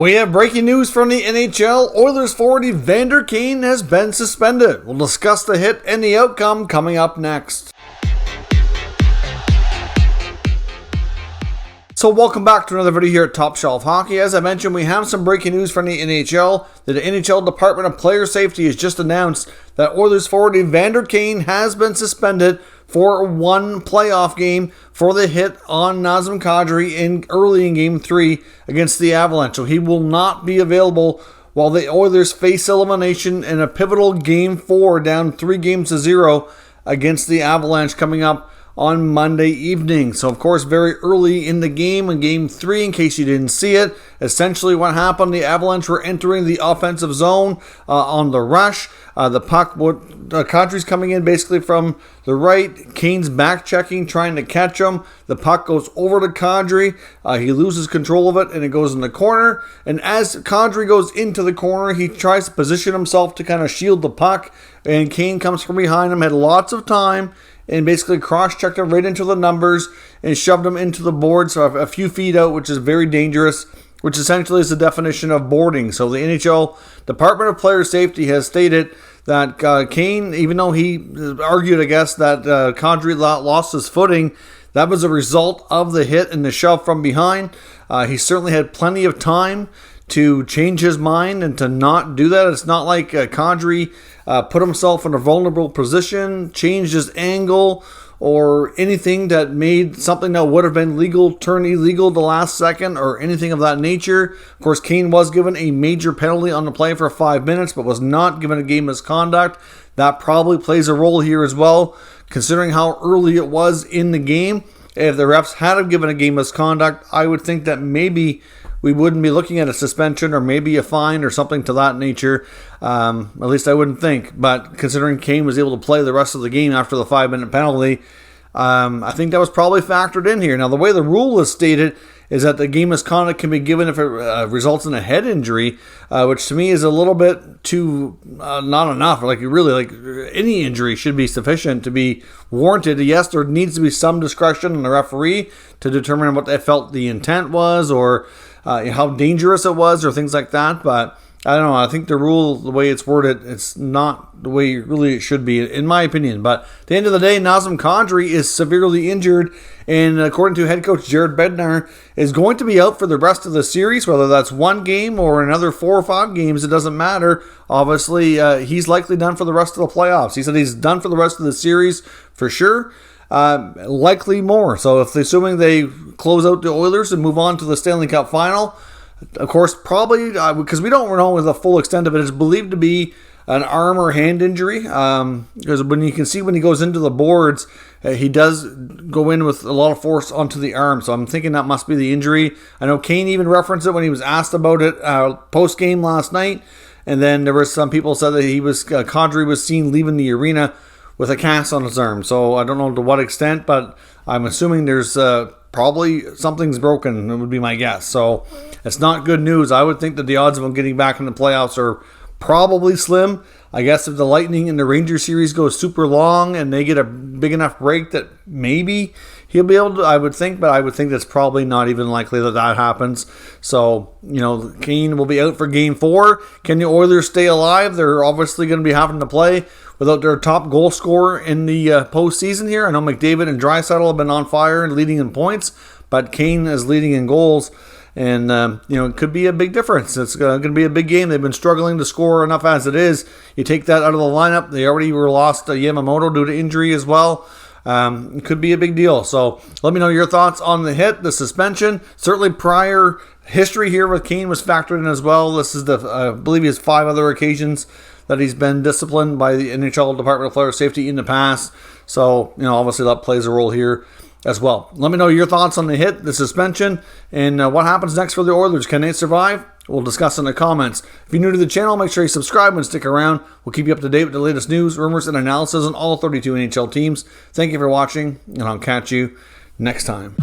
We have breaking news from the NHL. Oilers forward Evander Kane has been suspended. We'll discuss the hit and the outcome coming up next. So welcome back to another video here at Top Shelf Hockey. As I mentioned, we have some breaking news from the NHL. The NHL Department of Player Safety has just announced that Oilers forward Evander Kane has been suspended for one playoff game for the hit on Nazem Kadri early in Game 3 against the Avalanche. So he will not be available while the Oilers face elimination in a pivotal Game 4 down 3-0 against the Avalanche coming up on Monday evening. So, of course, very early in the game, in Game 3, in case you didn't see it, essentially what happened, the Avalanche were entering the offensive zone on the rush. The puck, Kadri's coming in basically from the right. Kane's back checking, trying to catch him. The puck goes over to Kadri. He loses control of it, and it goes in the corner. And as Kadri goes into the corner, he tries to position himself to kind of shield the puck. And Kane comes from behind him, had lots of time, and basically cross-checked him right into the numbers and shoved him into the boards a few feet out, which is very dangerous, which essentially is the definition of boarding. So the NHL Department of Player Safety has stated that Kane, even though he argued, I guess, that Kadri lost his footing, that was a result of the hit and the shove from behind. He certainly had plenty of time to change his mind and to not do that. It's not like Kadri put himself in a vulnerable position, changed his angle, or anything that made something that would have been legal turn illegal the last second or anything of that nature. Of course, Kane was given a major penalty on the play for 5 minutes, but was not given a game misconduct. That probably plays a role here as well, considering how early it was in the game. If the refs had given a game misconduct, I would think that maybe we wouldn't be looking at a suspension or maybe a fine or something to that nature. At least I wouldn't think. But considering Kane was able to play the rest of the game after the 5-minute penalty, I think that was probably factored in here. Now, the way the rule is stated is that the game misconduct can be given if it results in a head injury, which to me is a little bit too not enough. Like any injury should be sufficient to be warranted. Yes, there needs to be some discretion on the referee to determine what they felt the intent was or how dangerous it was or things like that. But I don't know. I think the rule, the way it's worded, it's not the way really it should be, in my opinion. But at the end of the day, Nazem Kadri is severely injured, and according to head coach Jerard Fagerberg, is going to be out for the rest of the series, whether that's one game or another 4 or 5 games. It doesn't matter. Obviously, he's likely done for the rest of the playoffs. He said he's done for the rest of the series for sure. Likely more. So if assuming they close out the Oilers and move on to the Stanley Cup final, of course, probably because we don't know the full extent of it. It's believed to be an arm or hand injury. Because when you can see when he goes into the boards, he does go in with a lot of force onto the arm. So I'm thinking that must be the injury. I know Kane even referenced it when he was asked about it post game last night. And then there were some people said that Kadri was seen leaving the arena with a cast on his arm. So I don't know to what extent, but I'm assuming there's probably something's broken. It would be my guess. So it's not good news. I would think that the odds of him getting back in the playoffs are probably slim. I guess if the Lightning and the Rangers series goes super long and they get a big enough break that maybe he'll be able to, I would think, but I would think that's probably not even likely that happens. So, Kane will be out for Game 4. Can the Oilers stay alive? They're obviously going to be having to play without their top goal scorer in the postseason here. I know McDavid and Draisaitl have been on fire and leading in points, but Kane is leading in goals. And, it could be a big difference. It's going to be a big game. They've been struggling to score enough as it is. You take that out of the lineup. They already were lost Yamamoto due to injury as well. It could be a big deal. So let me know your thoughts on the hit, the suspension. Certainly prior history here with Kane was factored in as well. This is I believe he has 5 other occasions that he's been disciplined by the NHL Department of Player Safety in the past. So, obviously that plays a role here as well. Let me know your thoughts on the hit, the suspension, and what happens next for the Oilers. Can they survive? We'll discuss in the comments. If you're new to the channel, make sure you subscribe and stick around. We'll keep you up to date with the latest news, rumors, and analysis on all 32 NHL teams. Thank you for watching, and I'll catch you next time.